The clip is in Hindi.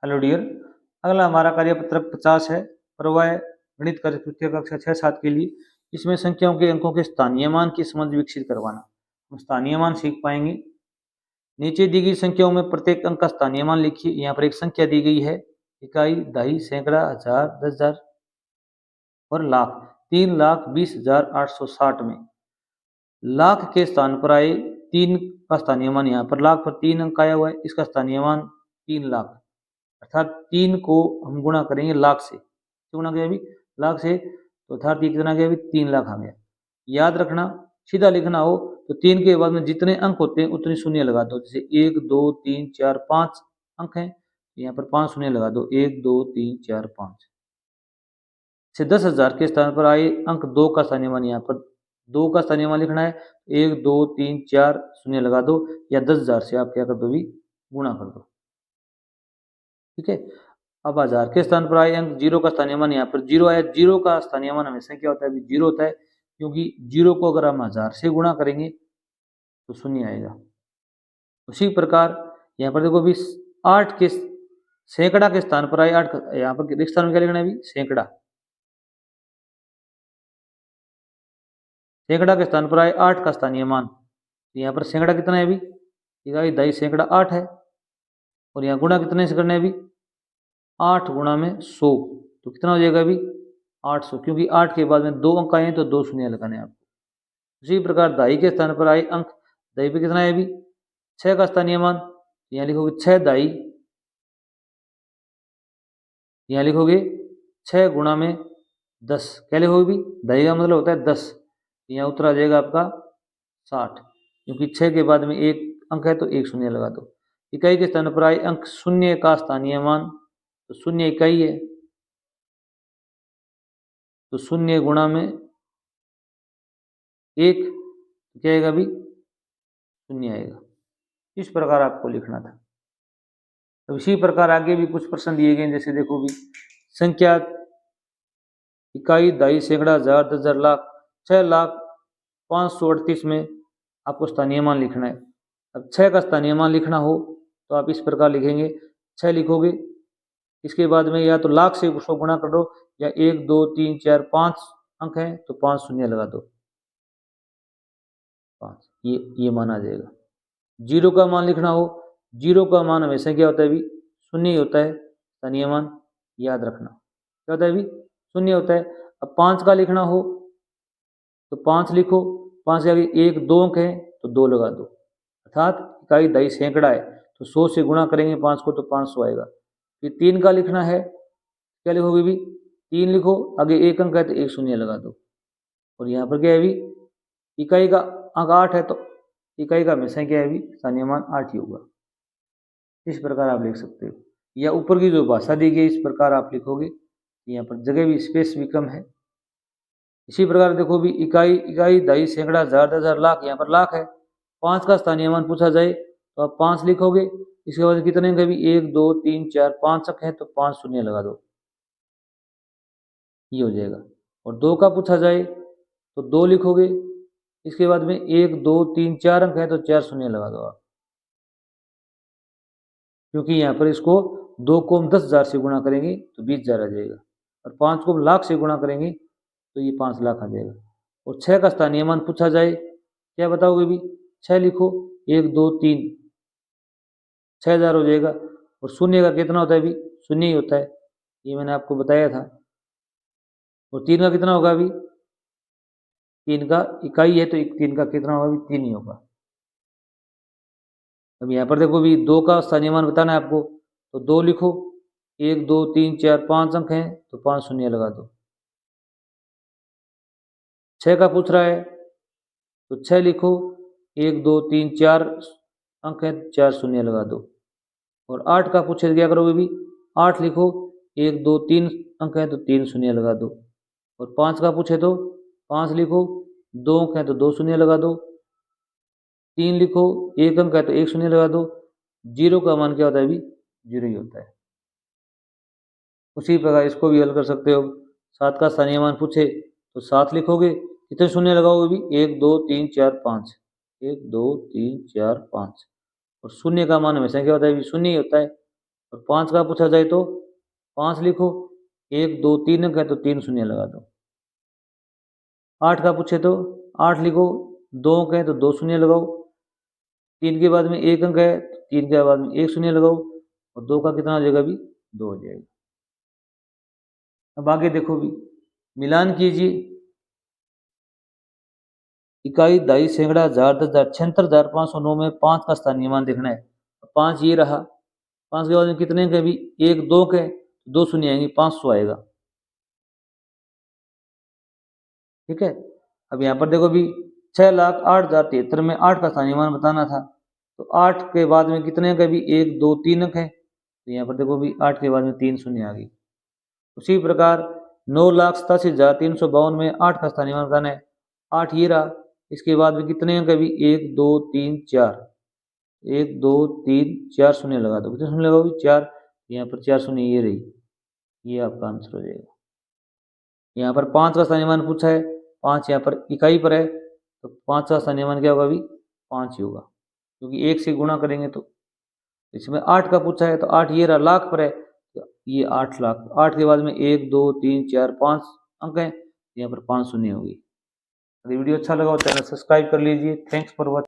Hello dear. अगला हमारा कार्यपत्रक 50 है। प्रवाह गणित कार्य तृतीय कक्षा 6-7 के लिए। इसमें संख्याओं के अंकों के स्थानीय मान की समझ विकसित करवाना। हम स्थानीय मान सीख पाएंगे। नीचे दी गई संख्याओं में प्रत्येक अंक का स्थानीय मान लिखिए। यहाँ पर एक संख्या दी गई है, इकाई, दहाई, सैकड़ा, हजार, 10,000 और लाख। 3,20,860 में लाख के स्थान पर आए 3 का स्थानीय मान। यहाँ पर लाख पर 3 अंक आया हुआ है, इसका स्थानीय मान 3 लाख, अर्थात 3 को हम गुणा करेंगे लाख से। गुणा किया अभी लाख से, तो अर्थात ये कितना गया अभी 3 लाख आ गया। याद रखना, सीधा लिखना हो तो 3 के बाद में जितने अंक होते हैं उतने शून्य लगा दो। जैसे 1 2 3 4 5 अंक हैं, यहाँ पर 5 शून्य लगा दो। 1 2 3 4 5 से 10,000 के स्थान पर आए अंक 2 का स्थानीय मान। यहाँ पर 2 का स्थानीय मान लिखना है, 1 2 3 4 शून्य लगा दो, या 10,000 से आप क्या कर दो भी गुणा कर दो। ठीक है। अब 1000 के स्थान पर आए अंक 0 का स्थानीय मान। यहाँ पर 0 आया, 0 का स्थानीय मान हमेशा क्या होता है अभी 0 होता है, क्योंकि 0 को अगर हम 1000 से गुणा करेंगे तो शून्य आएगा। उसी प्रकार यहाँ पर देखो अभी 8 के सैकड़ा के स्थान पर आए 8, यहाँ पर स्थान में क्या लिखना है अभी सैकड़ा। सैकड़ा के स्थान पर आए 8 का स्थानीय मान। यहाँ पर सैकड़ा कितना है अभी, इकाई, दहाई, सैकड़ा 8 है, और यहाँ गुणा कितने से करना है अभी 8 गुणा में 100, तो कितना हो जाएगा अभी 800, क्योंकि 8 के बाद में 2 अंक आए हैं तो 2 शून्य लगाने हैं आपको। उसी प्रकार दहाई के स्थान पर आए अंक, दहाई पे कितना है अभी 6 का स्थानीय मान। यहाँ लिखोगे 6 दहाई, यहाँ लिखोगे 6 गुणा में 10, क्या लिखोगे भी दहाई का मतलब होता है 10, यहाँ उत्तर आ जाएगा आपका 60, क्योंकि 6 के बाद में एक अंक है तो एक शून्य लगा दो। इकाई के स्थान पर आए अंक, शून्य का स्थानीय मान, तो शून्य इकाई है, तो शून्य गुणा में 1, तो क्या आएगा अभी शून्य आएगा। इस प्रकार आपको लिखना था। तो इसी प्रकार आगे भी कुछ प्रश्न दिए गए, जैसे देखो भी संख्या, इकाई, दहाई, सैकड़ा, हजार, 10,000, लाख। 6,05,38 में आपको स्थानीय मान लिखना है। अब 6 का स्थानीय मान लिखना हो तो आप इस प्रकार लिखेंगे, 6 लिखोगे, इसके बाद में या तो लाख से उसको गुणा कर दो, या 1 2 3 4 5 अंक है तो 5 शून्य लगा दो, 5, ये मान आ जाएगा। 0 का मान लिखना हो, 0 का मान हमेशा क्या होता है अभी शून्य ही होता है, स्थानीय मान याद रखना क्या होता है अभी शून्य होता है। अब 5 का लिखना हो तो 5 लिखो, 5 के आगे 1 2 अंक है तो 2 लगा दो, अर्थात इकाई, दहाई, सैकड़ा है तो 100 से गुणा करेंगे 5 को तो 500 आएगा। फिर 3 का लिखना है, क्या लिखोगे भी 3 लिखो, आगे 1 अंक है तो 1 शून्य लगा दो, और यहाँ पर क्या है भी इकाई का अंक 8 है तो इकाई का हमेशा क्या है भी स्थानीय मान 8 ही होगा। इस प्रकार आप लिख सकते हो, या ऊपर की जो भाषा दी गई इस प्रकार आप लिखोगे, यहाँ पर जगह भी स्पेस भी कम है। इसी प्रकार देखो भी इकाई, दहाई, सैकड़ा, हजार, 10,000, लाख। यहाँ पर लाख है, 5 का स्थानीय मान पूछा जाए तो आप 5 लिखोगे, इसके बाद कितने अंक है भी 1 2 3 4 5 अंक है तो 5 शून्य लगा दो, ये हो जाएगा। और 2 का पूछा जाए तो 2 लिखोगे, इसके बाद में 1 2 3 4 अंक है तो 4 शून्य लगा दो आप, क्योंकि यहाँ पर इसको 2 को हम 10,000 से गुणा करेंगे तो 20,000 आ जाएगा, और 5 को हम लाख से गुणा करेंगे तो ये 5 लाख आ जाएगा। और 6 का स्थानीय मान पूछा जाए, क्या बताओगे भी 6 लिखो, 1 2 3 6,000 हो जाएगा। और शून्य का कितना होता है अभी शून्य ही होता है, ये मैंने आपको बताया था। और 3 का कितना होगा अभी, 3 का इकाई है तो 3 का कितना होगा अभी 3 ही होगा। अब यहाँ पर देखो भी 2 का स्थानीय मान बताना है आपको, तो 2 लिखो, 1 2 3 4 5 अंक हैं तो 5 शून्य लगा दो। 6 का पूछ रहा है तो 6 लिखो, 1 2 3 4 अंक है 4 शून्य लगा दो। और 8 का पूछे क्या करोगे भी 8 लिखो, 1 2 3 अंक है तो 3 शून्य लगा दो। और 5 का पूछे तो 5 लिखो, 2 अंक है तो 2 शून्य लगा दो। 3 लिखो, 1 अंक है तो 1 शून्य लगा दो। 0 का मान क्या होता है अभी 0 ही होता है। उसी प्रकार इसको भी हल कर सकते हो। 7 का स्थानीय मान पूछे तो 7 लिखोगे, कितने शून्य लगाओगे भी 1 2 3 4 5, 1 2 3 4 5, और शून्य का मान हमेशा क्या होता है भी शून्य ही होता है, और 5 का पूछा जाए तो 5 लिखो, 1 2 3 अंक है तो 3 शून्य लगा दो। 8 का पूछे तो 8 लिखो, 2 अंक है तो 2 शून्य लगाओ। 3 के बाद में 1 अंक है तो 3 के बाद में 1 शून्य लगाओ, और 2 का कितना हो जाएगा अभी, 2 हो जाएगा। अब आगे देखो भी, मिलान कीजिए। इकाई, दहाई, सैकड़ा, हजार, 10,000, 76,509 में 5 का स्थानीय मान देखना है। 5 ये रहा, 5 के बाद में कितने अंक है अभी, 1 2 के 2 शून्य आएंगे, 500 आएगा। ठीक है। अब यहाँ पर देखो भी, 6,08,73 में 8 का स्थानीय मान बताना था, तो 8 के बाद में कितने अंक है अभी, 1 2 3 अंक है, तो यहाँ पर देखो भी 8 के बाद में 3 शून्य आ गई। उसी प्रकार 9,87,352 में 8 का स्थानीय मान बताना है। 8 ये रहा, इसके बाद में कितने अंक है अभी, 1 2 3 4, 1 2 3 4 शून्य लगा दो, कितने शून्य लगाओगे, 4, यहाँ पर 4 शून्य ये रही, ये आपका आंसर हो जाएगा। यहाँ पर 5 का स्थानीय मान पूछा है, 5 यहाँ पर इकाई पर है, तो 5 का स्थानीय मान क्या होगा अभी, 5 ही होगा, क्योंकि 1 से गुणा करेंगे तो। इसमें 8 का पूछा है, तो 8 ये रहा, लाख पर है, तो ये 8 लाख। 8 के बाद में 1 2 3 4 5 अंक है, यहाँ पर 5 शून्य होगी। अगर वीडियो अच्छा लगा हो चैनल सब्सक्राइब कर लीजिए। Thanks for watching.